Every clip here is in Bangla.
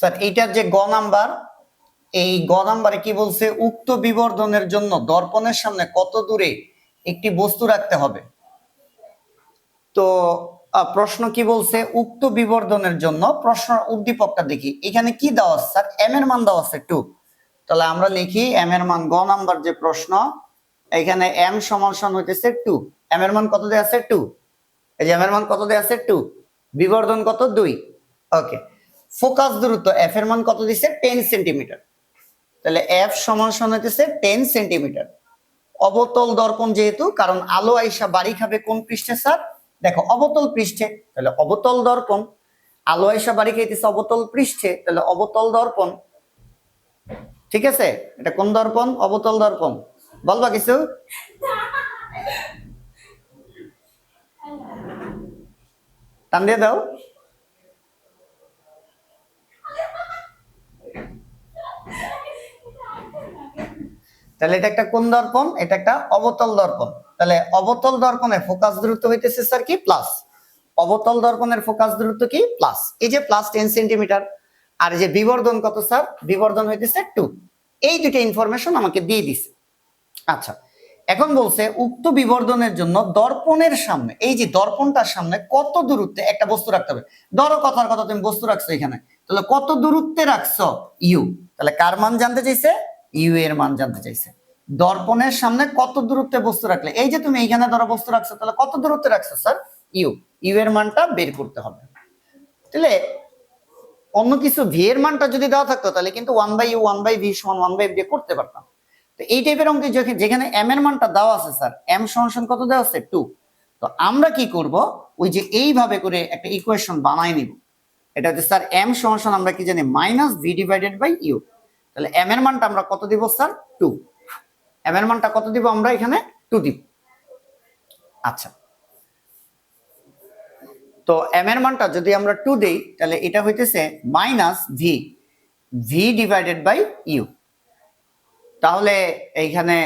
স্যার এইটার যে গ নাম্বার, এই গ নাম্বারে কি বলছে, উক্ত বিবর্ধনের জন্য দর্পণের সামনে কত দূরে একটি বস্তু রাখতে হবে। তো প্রশ্ন কি বলছে, উক্ত বিবর্ধনের জন্য, প্রশ্ন উদ্দীপকটা দেখি এখানে কি দেওয়া আছে স্যার, এম এর মান দেওয়া আছে 2। তাহলে আমরা লিখি এম এর মান, গ নাম্বার যে প্রশ্ন, এখানে এম সমান হইতেছে 2। এম এর মান কত দেয়া আছে 2, এই যে এম এর মান কত দেয়া আছে 2, বিবর্ধন কত 2। ওকে, ফোকাস দূরত্ব এফ এর মান কত দিছে 10 সেন্টিমিটার। তাহলে এফ সমান হইতেছে 10 সেন্টিমিটার। অবতল দর্পণ যেহেতু, কারণ আলো আইসা বাড়ি খাবে কোন পৃষ্ঠে স্যার, দেখো অবতল পৃষ্ঠে, তাহলে অবতল দর্পণ। আলো আইসা বাড়ি খাইতেছে অবতল পৃষ্ঠে, তাহলে অবতল দর্পণ। ঠিক আছে, এটা কোন দর্পণ, অবতল দর্পণ। বলবা কিছু? টান দিয়ে দাও। তাহলে এটা একটা কোন দর্পণ, এটা একটা অবতল দর্পণ। তাহলে অবতল দর্পণের ফোকাস দূরত্ব হইতেছে স্যার কি প্লাস, অবতল দর্পণের ফোকাস দূরত্ব কি প্লাস, এই যে প্লাস 10 সেন্টিমিটার। আর যে বিবর্ধন কত স্যার, বিবর্ধন হইতেছে 2। এই দুটো ইনফরমেশন আমাকে দিয়ে দিছে। আচ্ছা, এখন বলছে উক্ত বিবর্ধনের জন্য দর্পণের সামনে, এই যে দর্পণটার সামনে কত দূরত্বে একটা বস্তু রাখতে হবে। ধরো কথার কথা তুমি বস্তু রাখছো এখানে, তাহলে কত দূরত্বে রাখছো ইউ, তাহলে কার মান জানতে চাইছে, ইউ এর মান জানতে চাইছে। দর্পণের সামনে কত দূরত্বে বস্তু রাখলে, এই যে তুমি এইখানে ধরো বস্তু রাখছো, তাহলে কত দূরত্বে রাখছো স্যার ইউ, ইউ এর মানটা বের করতে হবে। তাহলে অন্য কিছু ভি এর মানটা যদি দেওয়া থাকতো তাহলে কিন্তু 1/u 1/v সমান 1/v দিয়ে করতে পারতাম। তো এই টাইপের অঙ্কে যেখানে এম এর মানটা দেওয়া আছে স্যার, এম সমান কত দেওয়া আছে 2। তো আমরা কি করব, ওই যে এইভাবে করে একটা ইকুয়েশন বানাই নিব। এটা হচ্ছে স্যার এম সমান আমরা কি জানি -v/u। তাহলে এম এর মানটা আমরা কত দিব স্যার 2, এম এর মানটা কত দিব আমরা এখানে 2 দিব। আচ্ছা, তো এম এর মানটা যদি আমরা 2 দেই তাহলে এটা হইতেছে -v/u। তাহলে এইখানে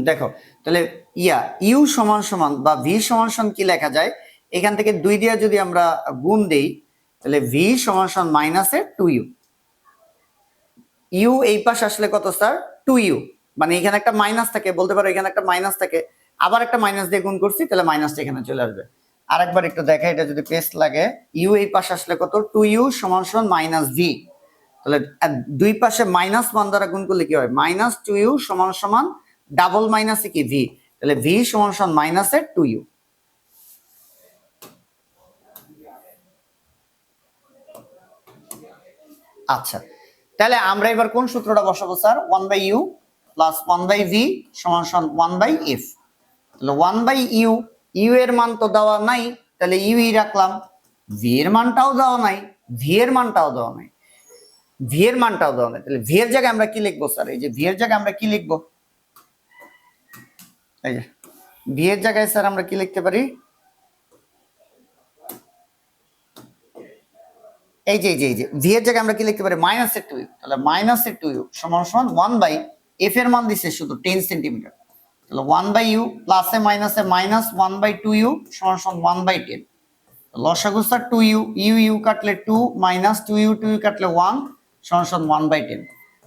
দেখো, তাহলে ইউ সমান সমান বা ভি সমান সমান কি লেখা যায়, এখান থেকে 2 দিয়ে যদি আমরা গুণ দেই তাহলে ভি সমান সমান -2u। ইউ এই পাশে আসলে কত স্যার 2u, মানে এখানে একটা মাইনাস থাকে, বলতে পারো এখানে একটা মাইনাস থাকে, আবার একটা মাইনাস দিয়ে গুণ করছি, তাহলে মাইনাসটা এখানে চলে আসবে। আরেকবার একটু দেখা, এটা যদি পেস্ট লাগে, ইউ এই পাশে আসলে কত 2u সমান সমান -v। তাহলে দুই পাশে মাইনাস 1 দ্বারা গুণ করলে কি হয়, -2u সমান সমান ডাবল মাইনাসে কি ভি, তাহলে ভি সমান সমান -2u। আচ্ছা, তাহলে আমরা এবার কোন সূত্রটা বসাবো স্যার, 1/u প্লাস 1/v সমান সমান 1/f। তাহলে 1/u, ইউ এর মান তো দেওয়া নাই, তাহলে ইউ রাখলাম, ভি এর মানটাও দেওয়া নাই, ভি এর মানটাও দেওয়া নাই, ভি এর মানটাও দেওয়া নাই, তাহলে ভি এর জায়গায় আমরা কি লিখবো স্যার, এই যে ভি এর জায়গায় আমরা কি লিখবো, এই যে ভি এর জায়গায় স্যার আমরা কি লিখতে পারি, এই যে ভি এর জায়গায় আমরা কি লিখতে পারি -2u। তাহলে -2u সমান সমান 1/f এর মান দিছে শুধু 10 সেন্টিমিটার, তাহলে 1/u প্লাসে মাইনাসে -1/2u সমান সমান 1/10। লসাগু স্যার 2u, ইউ কাটলে 2, -2u 2u কাটলে 1 সমান সমান 1/10।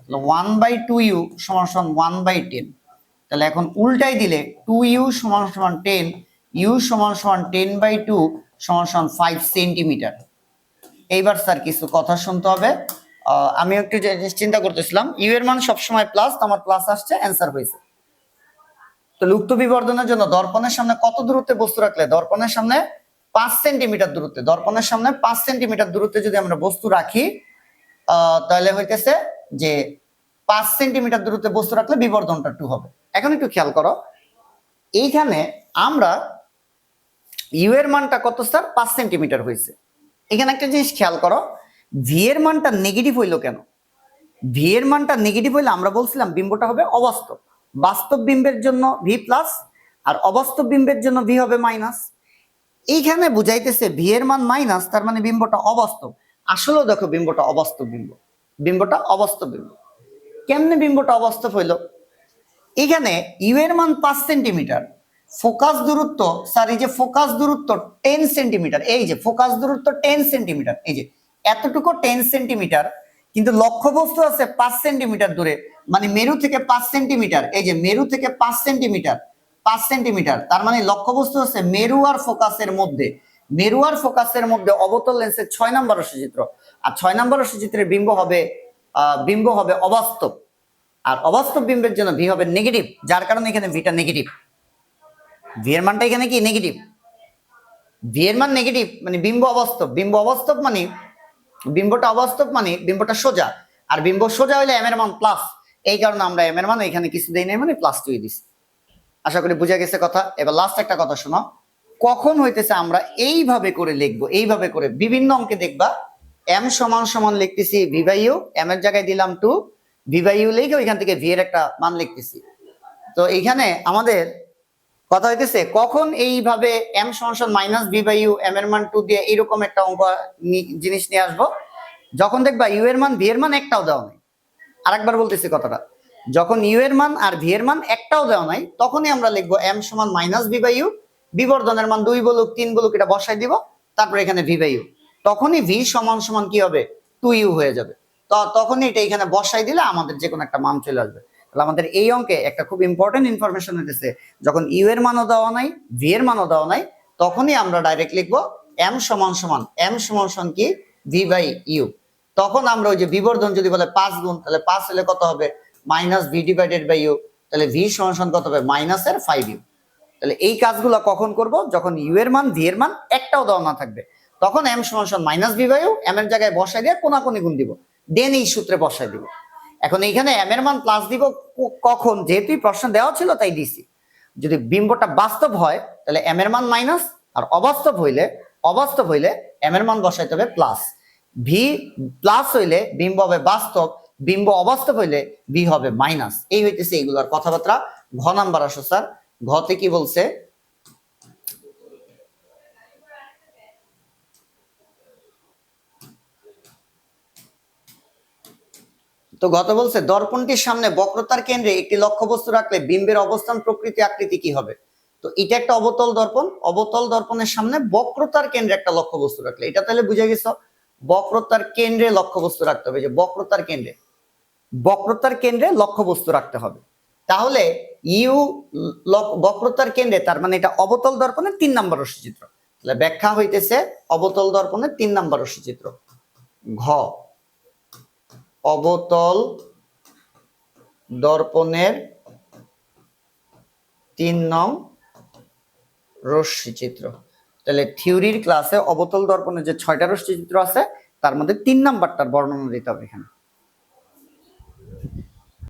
তাহলে 1/2u সমান সমান 1/10। তাহলে এখন উল্টাই দিলে 2u সমান সমান 10, ইউ সমান সমান 10/2 সমান সমান 5 সেন্টিমিটার। এইবার স্যার কিছু কথা শুনতে হবে। আমি একটু চিন্তা করতেছিলাম, ইউ এর মান সবসময় প্লাস, আমার প্লাস আসছে, অ্যান্সার হয়েছে। তো উক্ত বিবর্ধনের জন্য দর্পণের সামনে কত দূরত্বে বস্তু রাখলে, দর্পণের সামনে 5 সেন্টিমিটার দূরত্বে, দর্পণের সামনে 5 সেন্টিমিটার দূরত্বে যদি আমরা বস্তু রাখি, তাহলে হইতেছে যে 5 সেন্টিমিটার দূরত্বে বস্তু রাখলে বিবর্ধনটা 2 হবে। এখন একটু খেয়াল করো, এইখানে আমরা ইউ এর মানটা কত স্যার 5 সেন্টিমিটার হয়েছে। এখানে একটা জিনিস খেয়াল করো, ভি এর মানটা নেগেটিভ হইলো কেন, ভি এর মানটা নেগেটিভ হইলে আমরা বলছিলাম বিম্বটা হবে অবাস্তব। বাস্তব বিম্বের জন্য ভি প্লাস, আর অবাস্তব বিম্বের জন্য ভি হবে মাইনাস। এইখানে বুঝাইতেছে ভি এর মান মাইনাস, তার মানে বিম্বটা অবাস্তব। আসলেও দেখো বিম্বটা অবাস্তব বিম্ব, বিম্বটা অবাস্তব বিম্ব। কেমনে বিম্বটা অবাস্তব হইলো, এখানে ইউ এর মান 5 সেন্টিমিটার, ফোকাস দূরত্ব স্যার, এই যে ফোকাস দূরত্ব 10 সেন্টিমিটার, এই যে ফোকাস দূরত্ব 10 সেন্টিমিটার, এই যে এতটুকু 10 সেন্টিমিটার, কিন্তু লক্ষ্যবস্তু আছে 5 সেন্টিমিটার দূরে, মানে মেরু থেকে 5 সেন্টিমিটার, এই যে মেরু থেকে 5 সেন্টিমিটার, 5 সেন্টিমিটার, তার মানে লক্ষ্যবস্তু আছে মেরু আর ফোকাসের মধ্যে, মেরু আর ফোকাসের মধ্যে অবতল লেন্সের 6 নম্বর রশ্মিচিত্র, আর 6 নম্বর রশ্মিচিত্রের বিম্ব হবে অবাস্তব, আর অবাস্তব বিম্বের জন্য ভি হবে নেগেটিভ, যার কারণে এখানে ভিটা নেগেটিভ, ভি এর মানটা এখানে কি নেগেটিভ, ভি এর মান নেগেটিভ, মানে বিম্ব অবাস্তব, বিম্ব অবাস্তব মানে বিম্বটা অবাস্তব, মানে বিম্বটা সোজা, আর বিম্ব সোজা হইলে এম এর মান প্লাস, এই কারণে আমরা এম এর মান এখানে কিছু দেই নাই, মানে প্লাস 2 দিছি। আশা করি বুঝা গেছে কথা। এবার লাস্ট একটা কথা শোনো, কখন হইতেছে আমরা এইভাবে করে লিখবো, এইভাবে করে বিভিন্ন অঙ্কে দেখবা এম সমান সমান লিখতেছি ভি বাই ইউ, এম এর জায়গায় দিলাম 2, ভি বাই ইউ লিখে ওইখান থেকে ভি এর একটা মান লিখতেছি। তো এইখানে আমাদের কথা হইতেছে কখন এইভাবে এম সমান minus v by u, m এর মান 2 দিয়ে এইরকম একটা অঙ্ক জিনিস নিয়ে আসবো, যখন দেখবা ইউ এর মান ভি এর মান একটাও দেওয়া নাই। আরেকবার বলতেছি কথাটা, যখন ইউ এর মান আর ভি এর মান একটাও দেওয়া নাই, তখনই আমরা লিখবো এম সমান মাইনাস ভি বাই ইউ, বিবর্ধনের মান 2 বলুক 3 বলুক এটা বসাই দিব, তারপর এখানে ভি বাই ইউ, তখনই ভি সমান সমান কি হবে 2u হয়ে যাবে। তো তখনই এটা এখানে বসাই দিলে আমাদের যে কোনো একটা মান চলে আসবে। তাহলে আমাদের এই অঙ্কে একটা খুব ইম্পর্টেন্ট ইনফরমেশন হইতেছে, যখন ইউ এর মানও দেওয়া নাই, ভি এর মানও দেওয়া নাই, তখনই আমরা ডাইরেক্ট লিখবো এম সমান সমান কি ভি বাই ইউ। তখন আমরা ওই যে বিবর্ধন যদি বলে 5 গুণ, তাহলে 5 হলে কত হবে minus v divided by u, তাহলে ভি সমান কত হবে মাইনাসের 5u। তাহলে এই কাজগুলো কখন করব, যখন ইউ এর মান ভি এর মান একটাও দেওয়া না থাকবে, তখন এম সমান minus v by u, m এর জায়গায় বসাই দিয়ে কোনাকুনি গুণ দিব, দেন এই সূত্রে বসাই দিব। এখন এইখানে এম এর মান প্লাস দিব কখন, যেহেতু প্রশ্ন দেওয়া ছিল তাই দিছি। যদি বিম্বটা বাস্তব হয় তাহলে এম এর মান মাইনাস, আর অবাস্তব হইলে এম এর মান বসাইতে হবে প্লাস। ভি প্লাস হইলে বিম্ব হবে বাস্তব, বিম্ব অবাস্তব হইলে ভি হবে মাইনাস। এই হইতেছে এগুলার কথাবার্তা। ঘ নাম্বার আসো স্যার, ঘতে কি বলছে, তো গত বলছে দর্পণটির সামনে বক্রতার কেন্দ্রে একটি লক্ষ্যবস্তু রাখলে বিম্বের অবস্থান প্রকৃতি আকৃতি কি হবে। তো এটা একটা অবতল দর্পণ, অবতল দর্পণের সামনে বক্রতার কেন্দ্রে একটা লক্ষ্যবস্তু রাখলে, এটা তাহলে বুঝে গেছো বক্রতার কেন্দ্রে লক্ষ্যবস্তু রাখতে হবে, যে বক্রতার কেন্দ্রে লক্ষ্যবস্তু রাখতে হবে। তাহলে ইউ বক্রতার কেন্দ্রে, তার মানে এটা অবতল দর্পণের 3 নম্বর রশ্মিচিত্র। তাহলে ব্যাখ্যা হইতেছে অবতল দর্পণের 3 নম্বর রশ্মিচিত্র। ঘ অবতল দর্পণের 3 নং রশ্মিচিত্র। তাহলে থিওরির ক্লাসে অবতল দর্পণের যে 6টা রশ্মিচিত্র আছে তার মধ্যে 3 নাম্বারটার বর্ণনা দিতে হবে এখানে।